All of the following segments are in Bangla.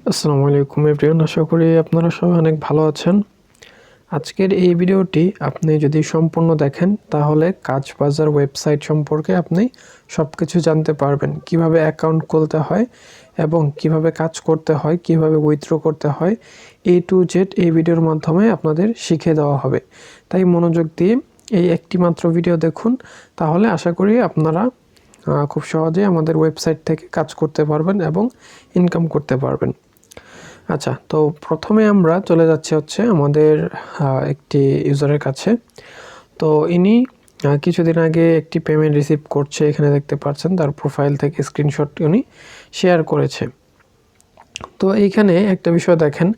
আসসালামু আলাইকুম এভরিওয়ান, আশা করি আপনারা সবাই অনেক ভালো আছেন। আজকের এই ভিডিওটি আপনি যদি সম্পূর্ণ দেখেন তাহলে কাজবাজার ওয়েবসাইট সম্পর্কে আপনি সব কিছু জানতে পারবেন। কিভাবে অ্যাকাউন্ট খুলতে হয় এবং কিভাবে কাজ করতে হয়, কিভাবে উইথড্র করতে হয়, A to Z এই ভিডিওর মাধ্যমে আপনাদের শিখিয়ে দেওয়া হবে। তাই মনোযোগ দিয়ে এই একটি মাত্র ভিডিও দেখুন, তাহলে আশা করি আপনারা খুব সহজে আমাদের ওয়েবসাইট থেকে কাজ করতে পারবেন এবং ইনকাম করতে পারবেন। আচ্ছা, তো প্রথমে আমরা চলে যাচ্ছি আমাদের একটি ইউজারের কাছে। তো ইনি কিছুদিন আগে একটি পেমেন্ট রিসিভ করছে, এখানে দেখতে পাচ্ছেন তার প্রোফাইল থেকে স্ক্রিনশট উনি শেয়ার করেছে। তো এইখানে একটা বিষয় দেখেন,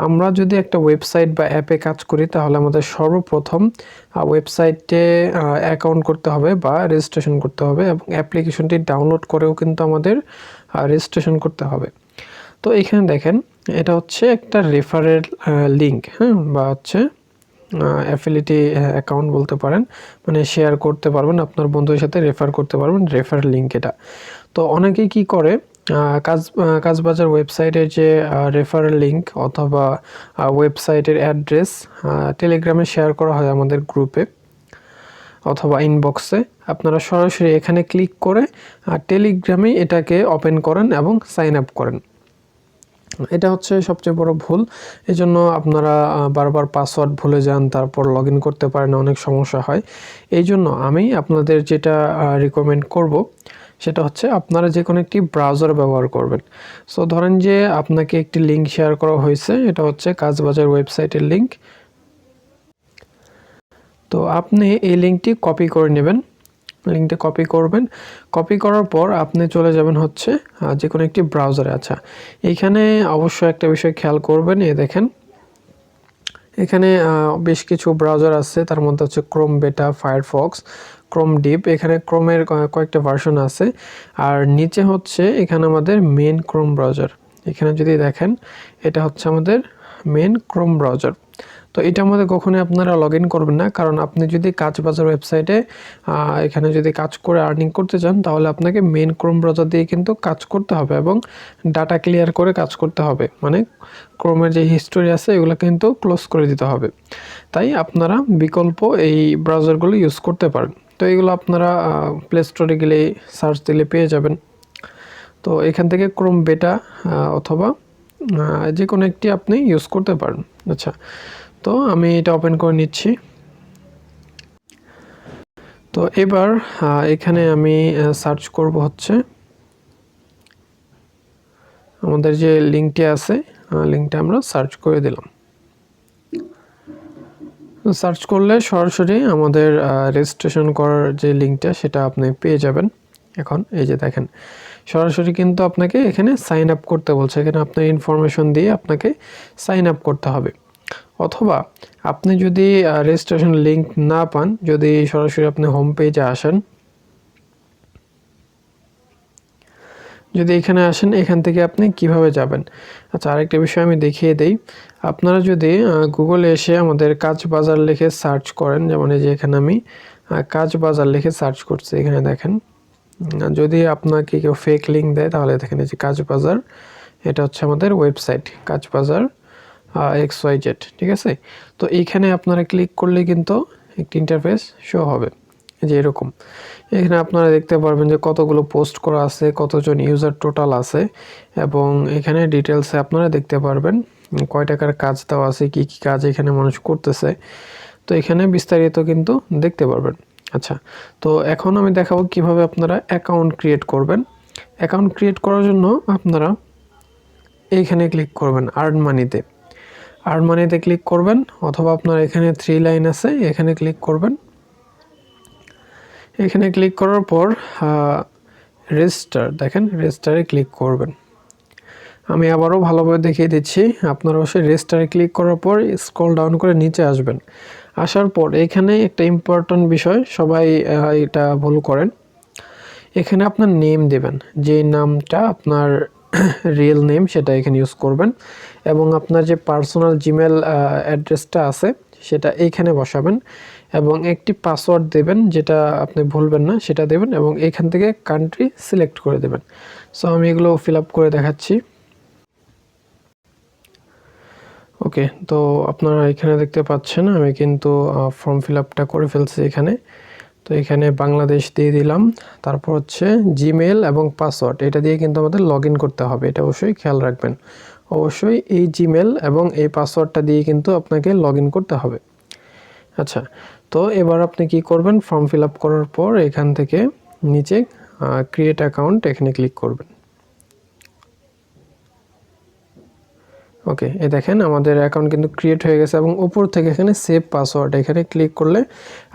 আমরা যদি একটা ওয়েবসাইট বা অ্যাপে কাজ করি তাহলে আমাদের সর্বপ্রথম ওয়েবসাইটে অ্যাকাউন্ট করতে হবে বা রেজিস্ট্রেশন করতে হবে, এবং অ্যাপ্লিকেশনটি ডাউনলোড করেও কিন্তু আমাদের রেজিস্ট্রেশন করতে হবে। তো এখানে দেখেন, এটা হচ্ছে একটা রেফারেল লিঙ্ক, বা হচ্ছে অ্যাফিলিয়েটি অ্যাকাউন্ট বলতে পারেন, মানে শেয়ার করতে পারবেন, আপনার বন্ধুদের সাথে রেফার করতে পারবেন, রেফারেল লিঙ্ক এটা। তো অনেকেই কি করে, কাজবাজার ওয়েবসাইটের যে রেফারেল লিঙ্ক অথবা ওয়েবসাইটের অ্যাড্রেস টেলিগ্রামে শেয়ার করা হয় আমাদের গ্রুপে অথবা ইনবক্সে। আপনারা সরাসরি এখানে ক্লিক করে টেলিগ্রামে এটাকে ওপেন করেন এবং সাইন আপ করেন। এটা হচ্ছে সবচেয়ে বড় ভুল। এজন্য আপনারা বারবার পাসওয়ার্ড ভুলে যান, তারপর লগ ইন করতে পারেন, অনেক সমস্যা হয়। এই জন্য আমি আপনাদের যেটা রিকমেন্ড করব সেটা হচ্ছে আপনারা যে কোনো একটি ব্রাউজার ব্যবহার করবেন। সো ধরেন যে আপনাকে একটি লিঙ্ক শেয়ার করা হয়েছে, এটা হচ্ছে কাজবাজার ওয়েবসাইটের লিঙ্ক। তো আপনি এই লিঙ্কটি কপি করে নেবেন, লিঙ্কটা কপি করবেন। কপি করার পর আপনি চলে যাবেন হচ্ছে যে কোনো একটি ব্রাউজারে। আচ্ছা, এইখানে অবশ্যই একটা বিষয় খেয়াল করবেন, দেখেন এখানে বেশ কিছু ব্রাউজার আছে, তার মধ্যে হচ্ছে ক্রোম বেটা, ফায়ারফক্স, ক্রোম ডিপ। এখানে ক্রোমের কয়েকটা ভার্সন আছে, আর নিচে হচ্ছে এখানে আমাদের মেন ক্রোম ব্রাউজার। এখানে যদি দেখেন, এটা হচ্ছে আমাদের মেন ক্রোম ব্রাউজার। তো এটার মধ্যে কখনোই আপনারা লগ ইন করবেন না, কারণ আপনি যদি কাজবাজার ওয়েবসাইটে এখানে যদি কাজ করে আর্নিং করতে চান তাহলে আপনাকে মেন ক্রোম ব্রাউজার দিয়ে কিন্তু কাজ করতে হবে এবং ডাটা ক্লিয়ার করে কাজ করতে হবে, মানে ক্রোমের যে হিস্টোরি আছে এগুলো কিন্তু ক্লোজ করে দিতে হবে। তাই আপনারা বিকল্প এই ব্রাউজারগুলো ইউজ করতে পারেন। তো এগুলো আপনারা প্লে স্টোরে গেলে সার্চ দিলে পেয়ে যাবেন। তো এখান থেকে ক্রোম বেটা অথবা যে কোনো একটি আপনি ইউজ করতে পারেন। আচ্ছা, তো আমি এটা ওপেন করে নিচ্ছি। তো এবার এখানে আমি সার্চ করব হচ্ছে আমাদের যে লিঙ্কটি আছে, লিঙ্কটা আমরা সার্চ করে দিলাম। সার্চ করলে সরাসরি আমাদের রেজিস্ট্রেশন করার যে লিঙ্কটা সেটা আপনি পেয়ে যাবেন। এখন এই যে দেখেন, সরাসরি কিন্তু আপনাকে এখানে সাইন আপ করতে বলছে, এখানে আপনার ইনফরমেশন দিয়ে আপনাকে সাইন আপ করতে হবে। অথবা আপনি যদি রেজিস্ট্রেশন লিঙ্ক না পান, যদি সরাসরি আপনি হোম পেজে আসেন, যদি এখানে আসেন, এখান থেকে আপনি কিভাবে যাবেন। আচ্ছা, আরেকটা বিষয় আমি দেখিয়ে দেই। আপনারা যদি গুগলে এসে আমাদের কাজবাজার লিখে সার্চ করেন, যেমন এই যে এখানে আমি কাজবাজার লিখে সার্চ করছি, এখানে দেখেন, যদি আপনাকে কেউ ফেক লিঙ্ক দেয় তাহলে দেখেন এই যে কাজবাজার, এটা হচ্ছে আমাদের ওয়েবসাইট কাজবাজার XYZ, ঠিক আছে। তো এইখানে আপনারা ক্লিক করলে কিন্তু একটি ইন্টারফেস শো হবে যে এরকম। এখানে আপনারা দেখতে পারবেন যে কতগুলো পোস্ট করা আছে, কতজন ইউজার টোটাল আছে, এবং এখানে ডিটেলসে আপনারা দেখতে পারবেন কয় টাকার কাজ দেওয়া আছে, কি কি কাজ এখানে মানুষ করতেছে। তো এখানে বিস্তারিত কিন্তু দেখতে পারবেন। আচ্ছা, তো এখন আমি দেখাবো কিভাবে আপনারা অ্যাকাউন্ট ক্রিয়েট করবেন। অ্যাকাউন্ট ক্রিয়েট করার জন্য আপনারা এইখানে ক্লিক করবেন আর্ন মানিতে, আর্ন মানিতে ক্লিক করবেন, অথবা আপনার এখানে 3 লাইন আছে, এখানে ক্লিক করবেন। এখানে ক্লিক করার পর রেজিস্টার, দেখেন রেজিস্টারে ক্লিক করবেন। আমি আবারও ভালোভাবে দেখিয়ে দিচ্ছি। আপনারা অবশ্যই রেজিস্টারে ক্লিক করার পর স্ক্রল ডাউন করে নিচে আসবেন। আসার পর এখানে একটা ইম্পর্ট্যান্ট বিষয়, সবাই এটা ভুল করেন। এখানে আপনার নেম দেবেন, যে নামটা আপনার রিয়েল নেম সেটা এখানে ইউজ করবেন, এবং আপনার যে পার্সোনাল জিমেল অ্যাড্রেসটা আছে সেটা এইখানে বসাবেন, এবং একটি পাসওয়ার্ড দেবেন যেটা আপনি ভুলবেন না, সেটা দেবেন, এবং এখান থেকে কান্ট্রি সিলেক্ট করে দেবেন। সো আমি এগুলো ফিল আপ করে দেখাচ্ছি। ওকে, তো আপনারা এখানে দেখতে পাচ্ছেন আমি কিন্তু ফর্ম ফিল আপটা করে ফেলছি এখানে। তো এখানে বাংলাদেশ দিয়ে দিলাম, তারপর হচ্ছে জিমেল এবং পাসওয়ার্ড, এটা দিয়ে কিন্তু আমাদের লগ ইন করতে হবে, এটা অবশ্যই খেয়াল রাখবেন। অবশ্যই এই জিমেল এবং এই পাসওয়ার্ডটা দিয়ে কিন্তু আপনাকে লগ ইন করতে হবে। আচ্ছা, তো এবার আপনি কি করবেন, ফর্ম ফিল আপ করার পর এখান থেকে নিচে ক্রিয়েট অ্যাকাউন্ট এখানে ক্লিক করবেন। ওকে, এই দেখেন আমাদের অ্যাকাউন্ট কিন্তু ক্রিয়েট হয়ে গেছে এবং উপর থেকে এখানে সেভ পাসওয়ার্ড এখানে ক্লিক করলে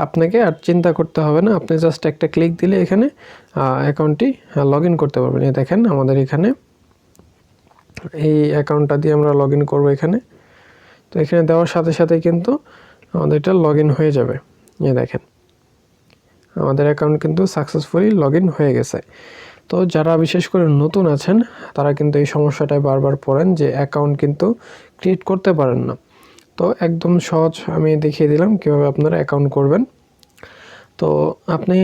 আপনাকে আর চিন্তা করতে হবে না, আপনি জাস্ট একটা ক্লিক দিলে এখানে অ্যাকাউন্টটি লগ ইন করতে পারবেন। এই দেখেন আমাদের এখানে এই অ্যাকাউন্টটা দিয়ে আমরা লগ ইন করবো এখানে। তো এখানে দেওয়ার সাথে সাথে কিন্তু আমাদের এটা লগ ইন হয়ে যাবে। এই দেখেন আমাদের অ্যাকাউন্ট কিন্তু সাকসেসফুলি লগ ইন হয়ে গেছে। তো যারা বিশেষ করে নতুন আছেন তারা কিন্তু এই সমস্যাটায় বারবার পড়েন যে অ্যাকাউন্ট কিন্তু ক্রিয়েট করতে পারেন না। তো একদম সহজ আমি দেখিয়ে দিলাম কীভাবে আপনারা অ্যাকাউন্ট করবেন। তো আপনি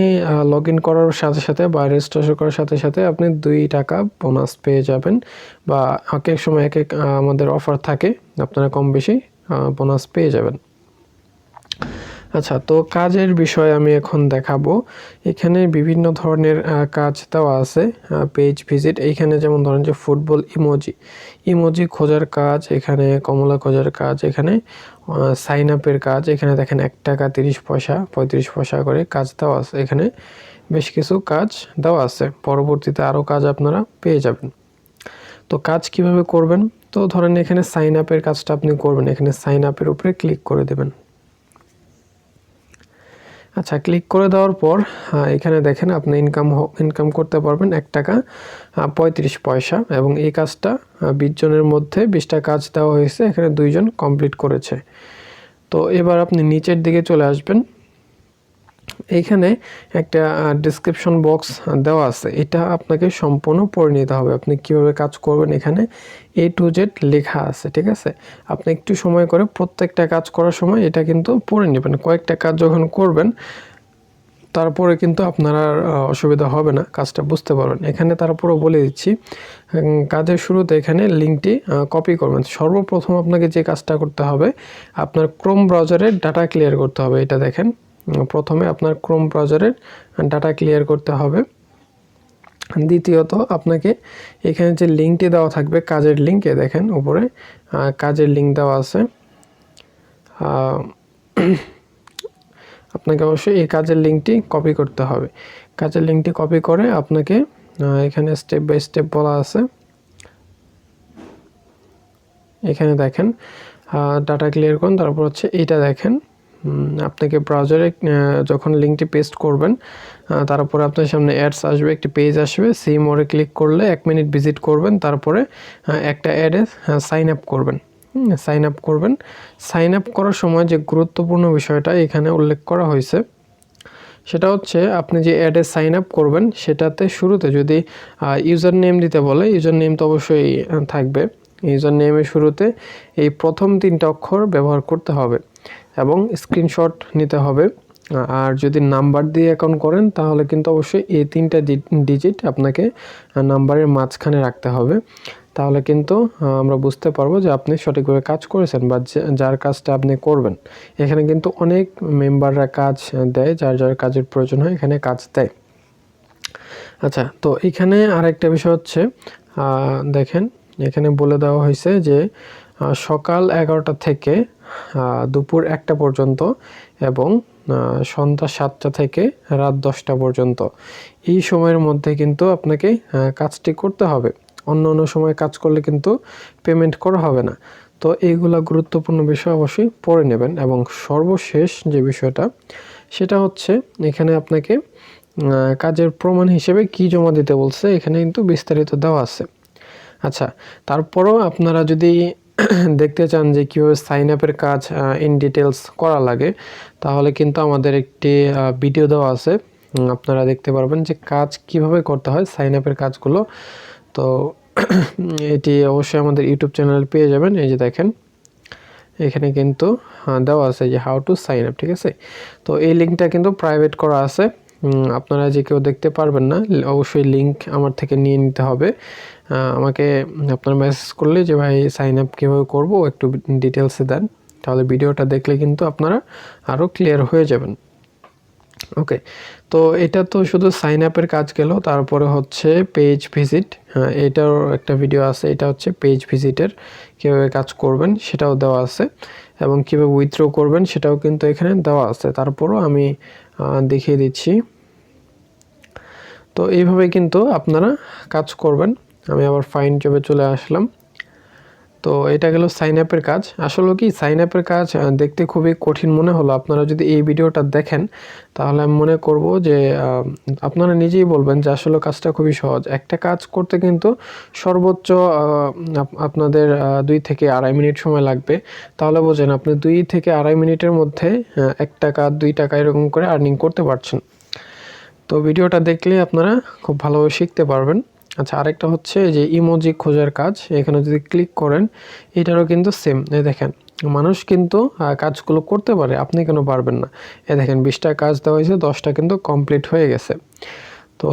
লগ ইন করার সাথে সাথে বা রেজিস্ট্রেশন করার সাথে সাথে আপনি 2 টাকা বোনাস পেয়ে যাবেন, বা এক এক সময় এক এক আমাদের অফার থাকে, আপনারা কম বেশি বোনাস পেয়ে যাবেন। আচ্ছা, তো কাজের বিষয় আমি এখন দেখাবো। এখানে বিভিন্ন ধরনের কাজ দেওয়া আছে, পেজ ভিজিট, এইখানে যেমন ধরেন যে ফুটবল ইমোজি খোঁজার কাজ, এখানে কমলা খোঁজার কাজ, এখানে সাইন আপের কাজ, এখানে দেখেন 1 টাকা 30 পয়সা 35 পয়সা করে কাজ দেওয়া আছে। এখানে বেশ কিছু কাজ দেওয়া আছে, পরবর্তীতে আরও কাজ আপনারা পেয়ে যাবেন। তো কাজ কিভাবে করবেন, তো ধরেন এখানে সাইন আপের কাজটা আপনি করবেন, এখানে সাইন আপের উপরে ক্লিক করে দেবেন। আচ্ছা, ক্লিক করে দেওয়ার পর এখানে দেখেন আপনি ইনকাম করতে পারবেন 1 টাকা 35 পয়সা, এবং এই কাজটা 20 জনের মধ্যে 20টা কাজ দেওয়া হয়েছে, এখানে 2 জন কমপ্লিট করেছে। তো এবার আপনি নিচের দিকে চলে আসবেন, এইখানে একটা ডেসক্রিপশন বক্স দেওয়া আছে, এটা আপনাকে সম্পূর্ণ পড়ে নিতে হবে। আপনি কিভাবে কাজ করবেন এখানে A to Z লেখা আছে, ঠিক আছে। আপনি একটু সময় করে প্রত্যেকটা কাজ করার সময় এটা কিন্তু পড়ে নেবেন। কয়েকটা কাজ যখন করবেন তারপরে কিন্তু আপনার আর অসুবিধা হবে না, কাজটা বুঝতে পারবেন। এখানে তারপরেও বলে দিচ্ছি, কাজের শুরুতে এখানে লিঙ্কটি কপি করবেন। সর্বপ্রথম আপনাকে যে কাজটা করতে হবে, আপনার ক্রোম ব্রাউজারের ডাটা ক্লিয়ার করতে হবে। এটা দেখেন, প্রথমে আপনার ক্রোম ব্রাউজারের ডাটা ক্লিয়ার করতে হবে। দ্বিতীয়ত আপনাকে এখানে যে লিঙ্কটি দেওয়া থাকবে কাজের লিঙ্ক, এ দেখেন উপরে কাজের লিঙ্ক দেওয়া আছে। আপনাকে অবশ্যই এই কাজের লিঙ্কটি কপি করতে হবে। কাজের লিঙ্কটি কপি করে আপনাকে এখানে স্টেপ বাই স্টেপ বলা আছে। এখানে দেখেন ডাটা ক্লিয়ার করুন, তারপর হচ্ছে এইটা দেখেন আপনাকে ব্রাউজারে যখন লিঙ্কটি পেস্ট করবেন তারপরে আপনার সামনে অ্যাডস আসবে, একটি পেজ আসবে, সি মোরে ক্লিক করলে 1 মিনিট ভিজিট করবেন, তারপরে একটা অ্যাডে সাইন আপ করবেন। সাইন আপ করবেন। সাইন আপ করার সময় যে গুরুত্বপূর্ণ বিষয়টা এখানে উল্লেখ করা হয়েছে সেটা হচ্ছে, আপনি যে অ্যাডে সাইন আপ করবেন সেটাতে শুরুতে যদি ইউজার নেম দিতে বলে, ইউজার নেম তো অবশ্যই থাকবে। ইউজার নেমের শুরুতে এই প্রথম 3টা অক্ষর ব্যবহার করতে হবে এবং স্ক্রিনশট নিতে হবে। আর যদি নাম্বার দিয়ে অ্যাকাউন্ট করেন তাহলে কিন্তু অবশ্যই এই 3টা ডিজিট আপনাকে নাম্বারের মাঝখানে রাখতে হবে। তাহলে কিন্তু আমরা বুঝতে পারবো যে আপনি সঠিকভাবে কাজ করেছেন বা যার কাজটা আপনি করবেন। এখানে কিন্তু অনেক মেম্বাররা কাজ দেয়, যার যার কাজের প্রয়োজন হয় এখানে কাজ দেয়। আচ্ছা, তো এখানে আরেকটা বিষয় হচ্ছে, দেখেন এখানে বলে দেওয়া হয়েছে যে সকাল 11টা থেকে দুপুর 1টা পর্যন্ত এবং সন্ধ্যা 7টা থেকে রাত 10টা পর্যন্ত, এই সময়ের মধ্যে কিন্তু আপনাকে কাজটি করতে হবে। অন্য অন্য সময় কাজ করলে কিন্তু পেমেন্ট করা হবে না। তো এইগুলা গুরুত্বপূর্ণ বিষয় অবশ্যই পড়ে নেবেন। এবং সর্বশেষ যে বিষয়টা সেটা হচ্ছে, এখানে আপনাকে কাজের প্রমাণ হিসেবে কি জমা দিতে বলছে এখানে কিন্তু বিস্তারিত দেওয়া আছে। আচ্ছা, তারপরও আপনারা যদি দেখতে চান যে কীভাবে সাইন আপের কাজ ইন ডিটেলস করা লাগে, তাহলে কিন্তু আমাদের একটি ভিডিও দেওয়া আছে, আপনারা দেখতে পারবেন যে কাজ কিভাবে করতে হয় সাইন আপের কাজগুলো। তো এটি অবশ্যই আমাদের ইউটিউব চ্যানেল পেয়ে যাবেন। এই যে দেখেন এখানে কিন্তু দেওয়া আছে যে হাউ টু সাইন আপ, ঠিক আছে। তো এই লিঙ্কটা কিন্তু প্রাইভেট করা আছে, আপনারা যে কেউ দেখতে পারবেন না, অবশ্যই লিঙ্ক আমার থেকে নিয়ে নিতে হবে। আমাকে আপনারা মেসেজ করলে যে ভাই সাইন আপ কীভাবে করবো একটু ডিটেলসে দেন, তাহলে ভিডিওটা দেখলে কিন্তু আপনারা আরও ক্লিয়ার হয়ে যাবেন। ওকে, তো এটা তো শুধু সাইন আপের কাজ গেল। তারপরে হচ্ছে পেজ ভিজিট, এটারও একটা ভিডিও আছে। এটা হচ্ছে পেজ ভিজিটের কীভাবে কাজ করবেন সেটাও দেওয়া আছে, এবং কীভাবে উইথড্র করবেন সেটাও কিন্তু এখানে দেওয়া আছে। তারপরও আমি দেখিয়ে দিচ্ছি। তো এইভাবে কিন্তু আপনারা কাজ করবেন। আমি আবার ফাইন্ড জবে চলে আসলাম। তো এটা গেল সাইন আপের কাজ। আসলে কি সাইন আপের কাজ দেখতে খুবই কঠিন মনে হলো। আপনারা যদি এই ভিডিওটা দেখেন তাহলে আমি মনে করব যে আপনারা নিজেই বলবেন যে আসলে কাজটা খুবই সহজ। একটা কাজ করতে কিন্তু সর্বোচ্চ আপনাদের 2 থেকে আড়াই মিনিট সময় লাগবে। তাহলে বোঝেন আপনি 2 থেকে আড়াই মিনিটের মধ্যে 1 টাকা 2 টাকা এরকম করে আর্নিং করতে পারছেন। তো ভিডিওটা দেখলে আপনারা খুব ভালোভাবে শিখতে পারবেন। আচ্ছা, আরেকটা হচ্ছে যে ইমোজি খোঁজার কাজ। এখানে যদি ক্লিক করেন এটারও কিন্তু সেম। এই দেখেন মানুষ কিন্তু কাজগুলো করতে পারে, আপনি কেন পারবেন না? এই দেখেন 20টা কাজ দেওয়া হয়েছে, 10টা কিন্তু কমপ্লিট হয়ে গেছে। তো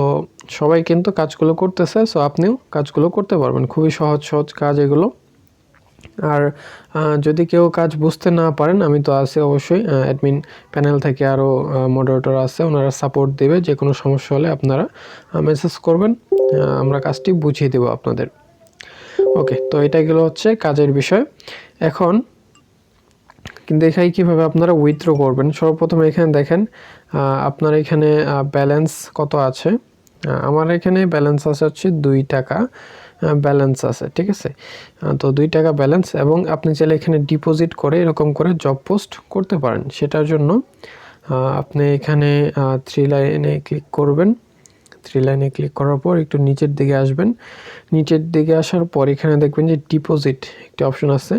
সবাই কিন্তু কাজগুলো করতেছে, সো আপনিও কাজগুলো করতে পারবেন। খুবই সহজ সহজ কাজ এগুলো। আর যদি কেউ কাজ বুঝতে না পারেন, আমি তো আছি অবশ্যই। অ্যাডমিন প্যানেল থেকে আরও মডারেটর আছে, ওনারা সাপোর্ট দেবে। যে কোনো সমস্যা হলে আপনারা মেসেজ করবেন, আমরা কাজটি বুঝিয়ে দেব আপনাদের। ওকে, তো এটা গেলো হচ্ছে কাজের বিষয়। এখন দেখাই কীভাবে আপনারা উইথড্র করবেন। সর্বপ্রথম এখানে দেখেন আপনার এখানে ব্যালেন্স কত আছে। আমার এখানে ব্যালেন্স আছে হচ্ছে 2 টাকা ব্যালেন্স আছে, ঠিক আছে। তো 2 টাকা ব্যালেন্স, এবং আপনি চাইলে এখানে ডিপোজিট করে এরকম করে জব পোস্ট করতে পারেন। সেটার জন্য আপনি এখানে 3 লাইনে ক্লিক করবেন। 3 লাইনে ক্লিক করার পর একটু নিচের দিকে আসবেন। নিচের দিকে আসার পর এখানে দেখবেন যে ডিপোজিট একটি অপশন আছে,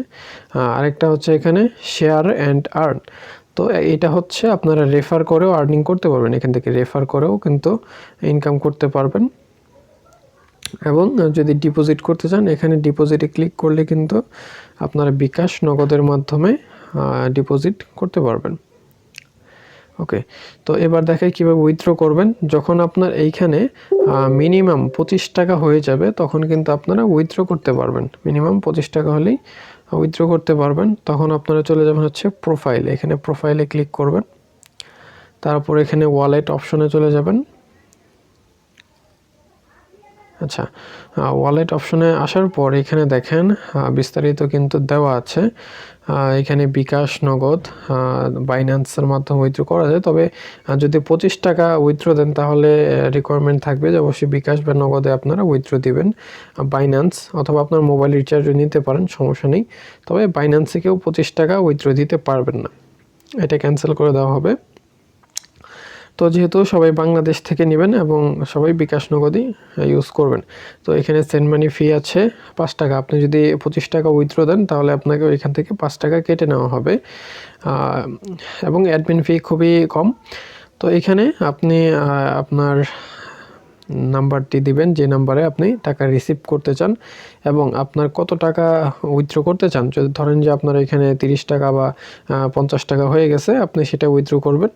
আরেকটা হচ্ছে এখানে শেয়ার অ্যান্ড আর্ন। তো এটা হচ্ছে আপনারা রেফার করেও আর্নিং করতে পারবেন। এখান থেকে রেফার করেও কিন্তু ইনকাম করতে পারবেন। এবং যদি ডিপোজিট করতে চান, এখানে ডিপোজিটে ক্লিক করলে কিন্তু আপনারা বিকাশ নগদের মাধ্যমে ডিপোজিট করতে পারবেন। ওকে, তো এবার দেখাই কীভাবে উইথড্র করবেন। যখন আপনার এইখানে মিনিমাম 25 টাকা হয়ে যাবে তখন কিন্তু আপনারা উইথড্র করতে পারবেন। মিনিমাম 25 টাকা হলেই উইথড্র করতে পারবেন। তখন আপনারা চলে যাবেন হচ্ছে প্রোফাইলে। এখানে প্রোফাইলে ক্লিক করবেন, তারপর এখানে ওয়ালেট অপশনে চলে যাবেন। আচ্ছা, ওয়ালেট অপশনে আসার পর এখানে দেখেন বিস্তারিত কিন্তু দেওয়া আছে। এখানে বিকাশ, নগদ, বাইন্যান্সের মাধ্যমে উইথড্র করা যায়। তবে যদি 25 টাকা উইথড্র দেন তাহলে রিকোয়ারমেন্ট থাকবে যে অবশ্যই বিকাশ বা নগদে আপনারা উইথড্র দিবেন। বাইন্যান্স অথবা আপনার মোবাইল রিচার্জও নিতে পারেন, সমস্যা নেই। তবে বাইন্যান্সে কেউ 25 টাকা উইথড্র দিতে পারবেন না, এটা ক্যান্সেল করে দেওয়া হবে। তো যেহেতু সবাই বাংলাদেশ থেকে নেবেন এবং সবাই বিকাশ নগদই ইউজ করবেন, তো এখানে সেন্ড মানি ফি আছে 5 টাকা। আপনি যদি 25 টাকা উইথড্র দেন তাহলে আপনাকে এখান থেকে 5 টাকা কেটে নেওয়া হবে, এবং অ্যাডমিন ফি খুবই কম। তো এখানে আপনি আপনার নাম্বারটি দিবেন যে নাম্বারে আপনি টাকা রিসিভ করতে চান, এবং আপনার কত টাকা উইথড্র করতে চান। যদি ধরেন যে আপনার এখানে 30 টাকা বা 50 টাকা হয়ে গেছে, আপনি সেটা উইথড্র করবেন,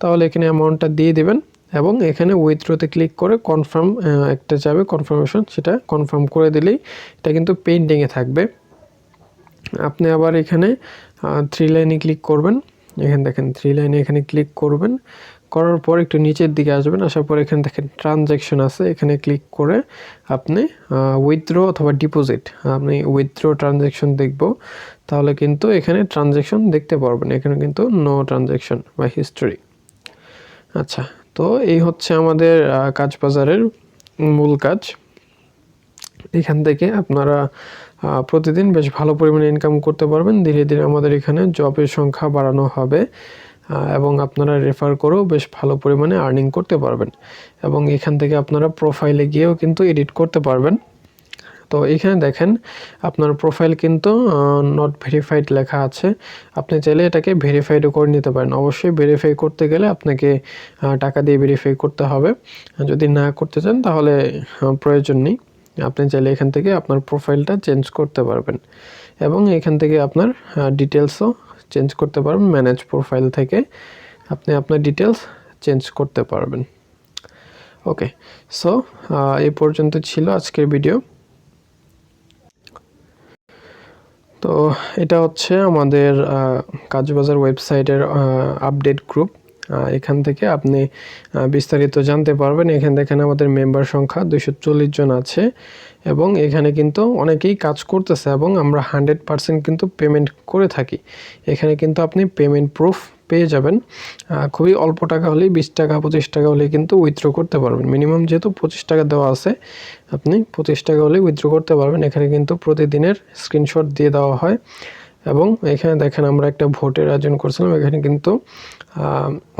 তাহলে এখানে অ্যামাউন্টটা দিয়ে দিবেন, এবং এখানে উইথড্রতে ক্লিক করে কনফার্ম একটা যাবে কনফার্মেশন, সেটা কনফার্ম করে দিলেই এটা কিন্তু পেন্ডিংয়ে থাকবে। আপনি আবার এখানে 3 লাইনে ক্লিক করবেন। এখানে দেখেন 3 লাইনে এখানে ক্লিক করবেন, করার পর একটু নিচের দিকে আসবেন। আসার পর এখানে দেখেন ট্রানজ্যাকশন আছে, এখানে ক্লিক করে আপনি উইথড্র অথবা ডিপোজিট, আপনি উইথড্র ট্রানজ্যাকশন দেখব, তাহলে কিন্তু এখানে ট্রানজ্যাকশন দেখতে পারবেন। এখানে কিন্তু নো ট্রানজ্যাকশন বা হিস্টোরি। আচ্ছা, তো এই হচ্ছে আমাদের কাজ বাজারের মূল কাজ। এখান থেকে আপনারা প্রতিদিন বেশ ভালো পরিমাণে ইনকাম করতে পারবেন। ধীরে ধীরে আমাদের এখানে জবের সংখ্যা বাড়ানো হবে, এবং আপনারা রেফার করেও বেশ ভালো পরিমাণে আর্নিং করতে পারবেন। এবং এখান থেকে আপনারা প্রোফাইলে গিয়েও কিন্তু এডিট করতে পারবেন। তো এখানে দেখেন আপনার প্রোফাইল কিন্তু নট ভেরিফাইড লেখা আছে। আপনি চাইলে এটাকে ভেরিফাইডও করে নিতে পারেন। অবশ্যই ভেরিফাই করতে গেলে আপনাকে টাকা দিয়ে ভেরিফাই করতে হবে। যদি না করতে চান তাহলে প্রয়োজন নেই। আপনি চাইলে এখান থেকে আপনার প্রোফাইলটা চেঞ্জ করতে পারবেন, এবং এখান থেকে আপনার ডিটেলসও চেঞ্জ করতে পারবেন। ম্যানেজ প্রোফাইল থেকে আপনি আপনার ডিটেলস চেঞ্জ করতে পারবেন। ওকে, সো এই পর্যন্ত ছিল আজকের ভিডিও। তো এটা হচ্ছে আমাদের কাজবাজার ওয়েবসাইটের আপডেট গ্রুপ। এখান থেকে আপনি বিস্তারিত জানতে পারবেন। এখানে দেখেন আমাদের মেম্বার সংখ্যা 240 জন আছে এবং এখানে কিন্তু অনেকেই কাজ করতেছে এবং আমরা 100% কিন্তু পেমেন্ট করে থাকি। এখানে কিন্তু আপনি পেমেন্ট প্রুফ পেয়ে যাবেন। খুবই অল্প টাকা হলেই 20 টাকা 25 টাকা হলেই কিন্তু উইথড্র করতে পারবেন। মিনিমাম যেহেতু 25 টাকা দেওয়া আছে, আপনি 25 টাকা হলেই উইথড্র করতে পারবেন। এখানে কিন্তু প্রতিদিনের স্ক্রিনশট দিয়ে দেওয়া হয় এবং এখানে দেখেন আমরা একটা ভোটের আয়োজন করছিলাম। এখানে কিন্তু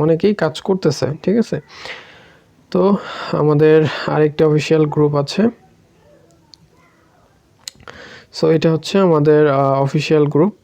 অনেকেই কাজ করতেছে, ঠিক আছে। তো আমাদের আরেকটা অফিসিয়াল গ্রুপ আছে। সো এটা হচ্ছে আমাদের অফিসিয়াল গ্রুপ।